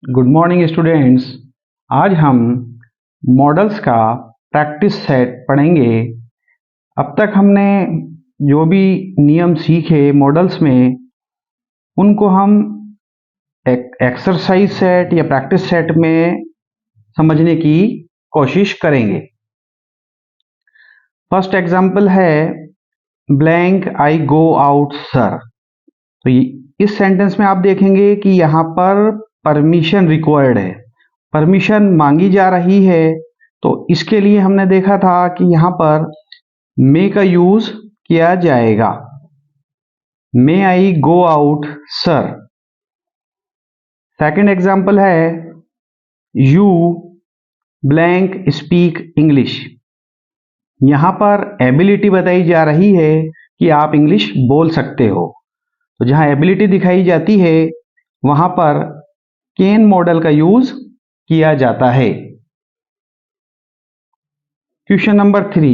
Good morning students. आज हम models का प्रैक्टिस सेट पढ़ेंगे। अब तक हमने जो भी नियम सीखे मॉडल्स में, उनको हम एक्सरसाइज सेट या प्रैक्टिस सेट में समझने की कोशिश करेंगे। फर्स्ट एग्जांपल है ब्लैंक आई गो आउट सर। तो इस सेंटेंस में आप देखेंगे कि यहाँ पर परमिशन रिक्वायर्ड है, परमिशन मांगी जा रही है। तो इसके लिए हमने देखा था कि यहाँ पर मे का यूज किया जाएगा। May I go out sir. Second example है यू ब्लैंक स्पीक इंग्लिश। यहाँ पर एबिलिटी बताई जा रही है कि आप इंग्लिश बोल सकते हो। तो जहाँ एबिलिटी दिखाई जाती है वहां पर कैन मॉडल का यूज किया जाता है। Question number 3,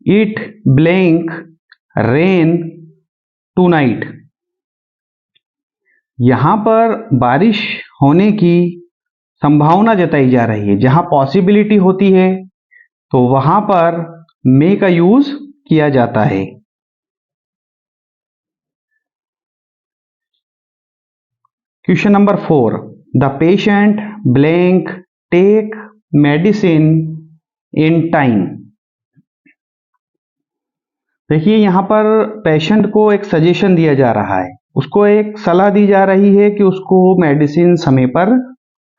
it blank rain tonight. यहां पर बारिश होने की संभावना जताई जा रही है। जहां पॉसिबिलिटी होती है तो वहां पर मे का यूज किया जाता है। Question number 4, the patient blank take medicine in time. देखिए यहाँ पर पेशेंट को एक सजेशन दिया जा रहा है, उसको एक सलाह दी जा रही है कि उसको मेडिसिन समय पर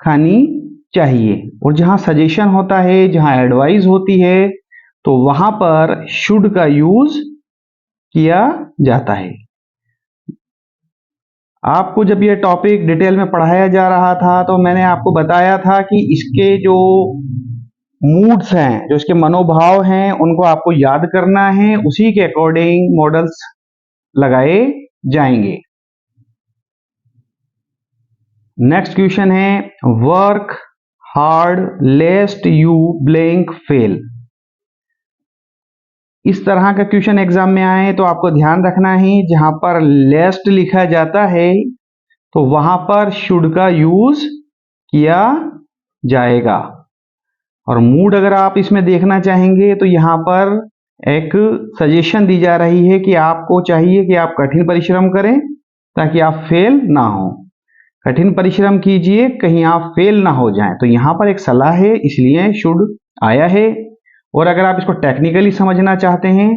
खानी चाहिए। और जहाँ सजेशन होता है, जहाँ एडवाइस होती है, तो वहां पर शुड का यूज किया जाता है। आपको जब ये टॉपिक डिटेल में पढ़ाया जा रहा था तो मैंने आपको बताया था कि इसके जो मूड्स हैं, जो इसके मनोभाव हैं, उनको आपको याद करना है। उसी के अकॉर्डिंग मॉडल्स लगाए जाएंगे। नेक्स्ट क्वेश्चन है work hard लेस्ट you blank fail. इस तरह का क्वेश्चन एग्जाम में आए तो आपको ध्यान रखना है, जहां पर लेस्ट लिखा जाता है तो वहां पर शुड का यूज किया जाएगा। और मूड अगर आप इसमें देखना चाहेंगे तो यहाँ पर एक सजेशन दी जा रही है कि आपको चाहिए कि आप कठिन परिश्रम करें ताकि आप फेल ना हो। कठिन परिश्रम कीजिए, कहीं आप फेल ना हो जाएं। तो यहाँ पर एक सलाह है, इसलिए शुड आया है। और अगर आप इसको टेक्निकली समझना चाहते हैं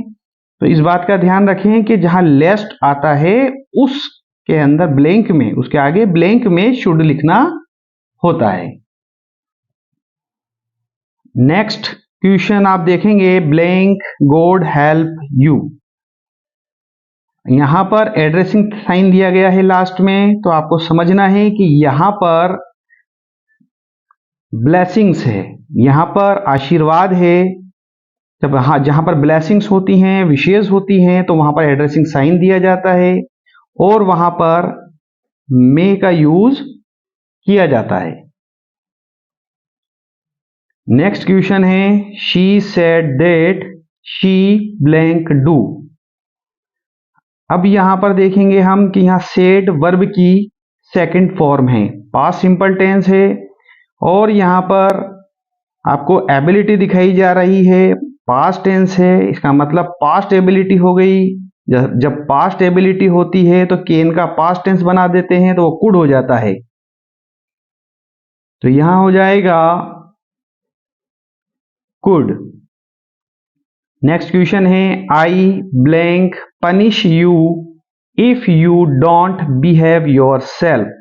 तो इस बात का ध्यान रखें कि जहां लेस्ट आता है उसके अंदर ब्लैंक में, उसके आगे ब्लैंक में शुड लिखना होता है। नेक्स्ट क्वेश्चन आप देखेंगे ब्लैंक गॉड हेल्प यू। यहां पर एड्रेसिंग साइन दिया गया है लास्ट में, तो आपको समझना है कि यहां पर ब्लेसिंग्स है, यहां पर आशीर्वाद है। जब जहां पर ब्लेसिंग्स होती हैं, विशेष होती हैं, तो वहां पर एड्रेसिंग साइन दिया जाता है और वहां पर मे का यूज किया जाता है। नेक्स्ट क्वेश्चन है she said that she blank do. अब यहां पर देखेंगे हम कि यहां सेड वर्ब की सेकंड फॉर्म है, पास्ट सिंपल टेंस है। और यहां पर आपको एबिलिटी दिखाई जा रही है, पास्ट टेंस है, इसका मतलब पास्ट एबिलिटी हो गई। जब पास्ट एबिलिटी होती है तो केन का पास्ट टेंस बना देते हैं तो वो कुड हो जाता है। तो यहां हो जाएगा कुड। नेक्स्ट क्वेश्चन है आई blank punish you if you don't behave your self.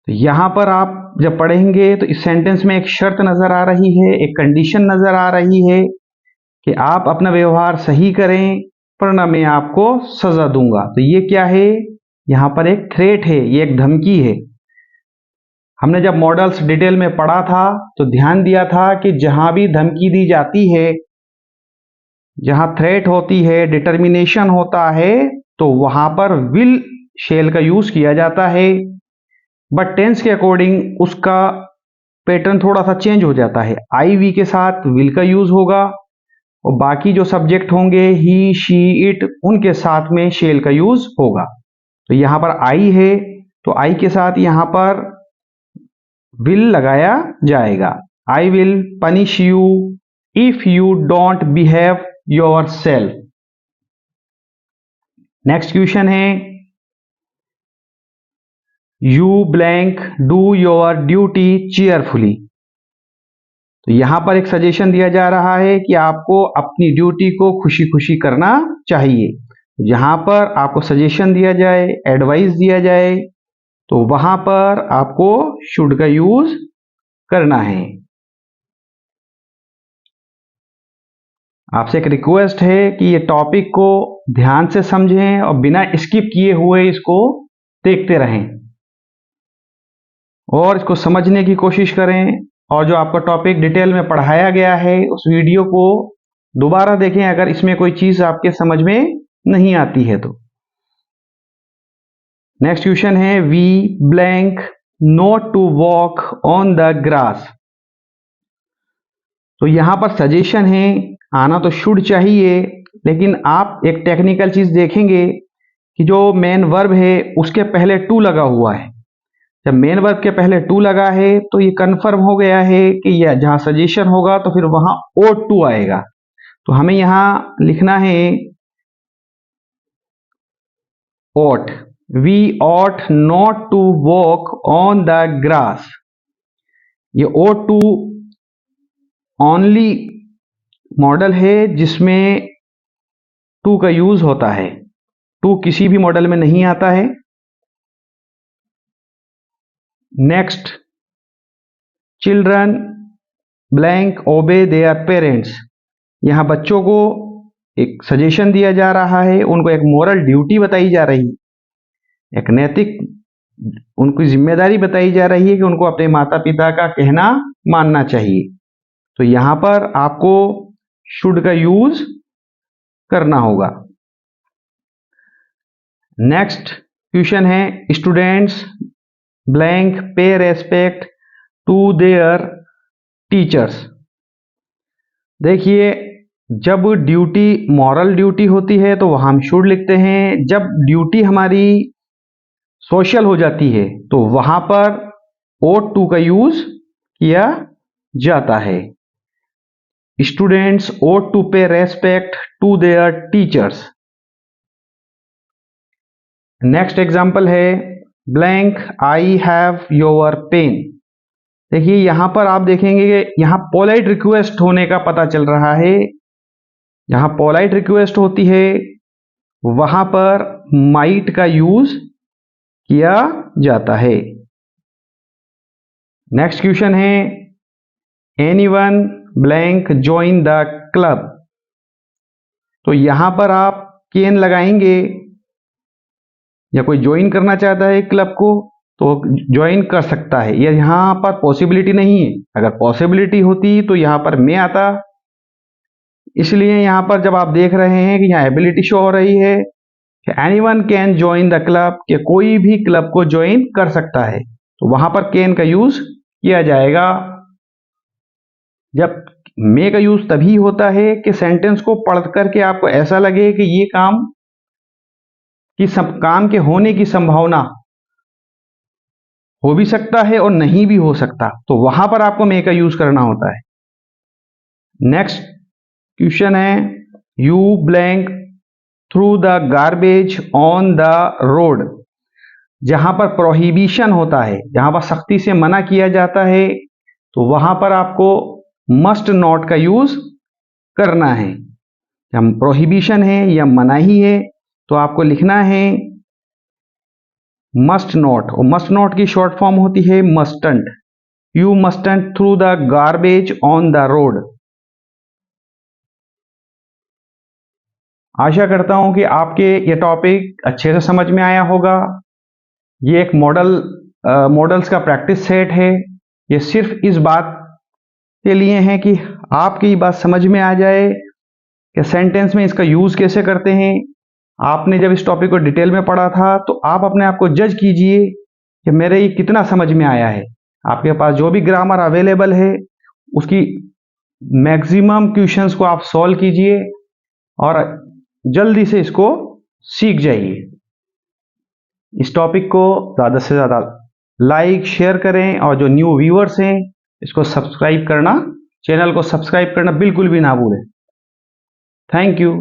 तो यहां पर आप जब पढ़ेंगे तो इस सेंटेंस में एक शर्त नजर आ रही है, एक कंडीशन नजर आ रही है कि आप अपना व्यवहार सही करें वरना मैं आपको सजा दूंगा। तो ये क्या है, यहां पर एक थ्रेट है, ये एक धमकी है। हमने जब मॉडल्स डिटेल में पढ़ा था तो ध्यान दिया था कि जहां भी धमकी दी जाती है, जहां थ्रेट होती है, डिटर्मिनेशन होता है, तो वहां पर विल शेल का यूज किया जाता है। बट टेंस के अकॉर्डिंग उसका पैटर्न थोड़ा सा चेंज हो जाता है। आई वी के साथ विल का यूज होगा और बाकी जो सब्जेक्ट होंगे ही शी इट, उनके साथ में शेल का यूज होगा। तो यहां पर आई है तो आई के साथ यहां पर विल लगाया जाएगा। I will punish you if you don't behave yourself. Next question है you blank do your duty cheerfully. तो यहां पर एक सजेशन दिया जा रहा है कि आपको अपनी ड्यूटी को खुशी खुशी करना चाहिए। जहां पर आपको सजेशन दिया जाए, एडवाइस दिया जाए, तो वहां पर आपको शुड का यूज करना है। आपसे एक रिक्वेस्ट है कि ये टॉपिक को ध्यान से समझें और बिना स्किप किए हुए इसको देखते रहें और इसको समझने की कोशिश करें। और जो आपका टॉपिक डिटेल में पढ़ाया गया है उस वीडियो को दोबारा देखें अगर इसमें कोई चीज आपके समझ में नहीं आती है तो। नेक्स्ट क्वेश्चन है we blank not to walk on the grass. तो यहां पर सजेशन है, आना तो शुड चाहिए, लेकिन आप एक टेक्निकल चीज देखेंगे कि जो मेन वर्ब है उसके पहले टू लगा हुआ है। जब मेन वर्ब के पहले टू लगा है तो ये कंफर्म हो गया है कि यह जहां सजेशन होगा तो फिर वहां ought टू आएगा। तो हमें यहां लिखना है ought। We ought not to walk on the grass. ये ought टू ओनली मॉडल है जिसमें टू का यूज होता है। टू किसी भी मॉडल में नहीं आता है। नेक्स्ट, चिल्ड्रन ब्लैंक ओबे देयर पेरेंट्स। यहां बच्चों को एक सजेशन दिया जा रहा है, उनको एक मोरल ड्यूटी बताई जा रही है, एक नैतिक उनकी जिम्मेदारी बताई जा रही है कि उनको अपने माता पिता का कहना मानना चाहिए। तो यहां पर आपको शुड का यूज करना होगा। नेक्स्ट क्वेश्चन है स्टूडेंट्स ब्लैंक पे रेस्पेक्ट टू देयर टीचर्स। देखिए, जब ड्यूटी मॉरल ड्यूटी होती है तो वहां हम शुड लिखते हैं। जब ड्यूटी हमारी सोशल हो जाती है तो वहां पर ought टू का यूज किया जाता है। Students ought to pay respect to their teachers. Next example है blank I have your pen. देखिए, यहां पर आप देखेंगे कि यहां पोलाइट रिक्वेस्ट होने का पता चल रहा है। जहां पोलाइट रिक्वेस्ट होती है वहां पर माइट का यूज किया जाता है। नेक्स्ट क्वेश्चन है anyone blank join the club. तो यहां पर आप कैन लगाएंगे, या कोई ज्वाइन करना चाहता है क्लब को तो ज्वाइन कर सकता है। या यहां पर पॉसिबिलिटी नहीं है, अगर पॉसिबिलिटी होती तो यहां पर मैं आता। इसलिए यहां पर जब आप देख रहे हैं कि यहां एबिलिटी शो हो रही है कि anyone can join the club, कि कोई भी क्लब को ज्वाइन कर सकता है, तो वहां पर कैन का यूज किया जाएगा। जब मे का यूज तभी होता है कि सेंटेंस को पढ़ करके आपको ऐसा लगे कि ये काम काम के होने की संभावना हो भी सकता है और नहीं भी हो सकता, तो वहां पर आपको मे का यूज करना होता है। नेक्स्ट क्वेश्चन है you blank through the garbage on the road. जहां पर प्रोहिबिशन होता है, जहां पर सख्ती से मना किया जाता है, तो वहां पर आपको मस्ट नॉट का यूज करना है। जब प्रोहिबिशन है या मनाही है तो आपको लिखना है मस्ट नॉट, और मस्ट नॉट की शॉर्ट फॉर्म होती है mustn't. You mustn't through the garbage on the road. आशा करता हूं कि आपके ये टॉपिक अच्छे से समझ में आया होगा। ये एक मॉडल्स का प्रैक्टिस सेट है। ये सिर्फ इस बात के लिए है कि आपकी ये बात समझ में आ जाए कि सेंटेंस में इसका यूज कैसे करते हैं। आपने जब इस टॉपिक को डिटेल में पढ़ा था तो आप अपने आप को जज कीजिए कि मेरे ये कितना समझ में आया है। आपके पास जो भी ग्रामर अवेलेबल है उसकी मैक्सिमम क्वेश्चंस को आप सॉल्व कीजिए और जल्दी से इसको सीख जाइए। इस टॉपिक को ज़्यादा से ज़्यादा लाइक शेयर करें और जो न्यू व्यूअर्स हैं इसको सब्सक्राइब करना, चैनल को सब्सक्राइब करना बिल्कुल भी ना भूलें। Thank you.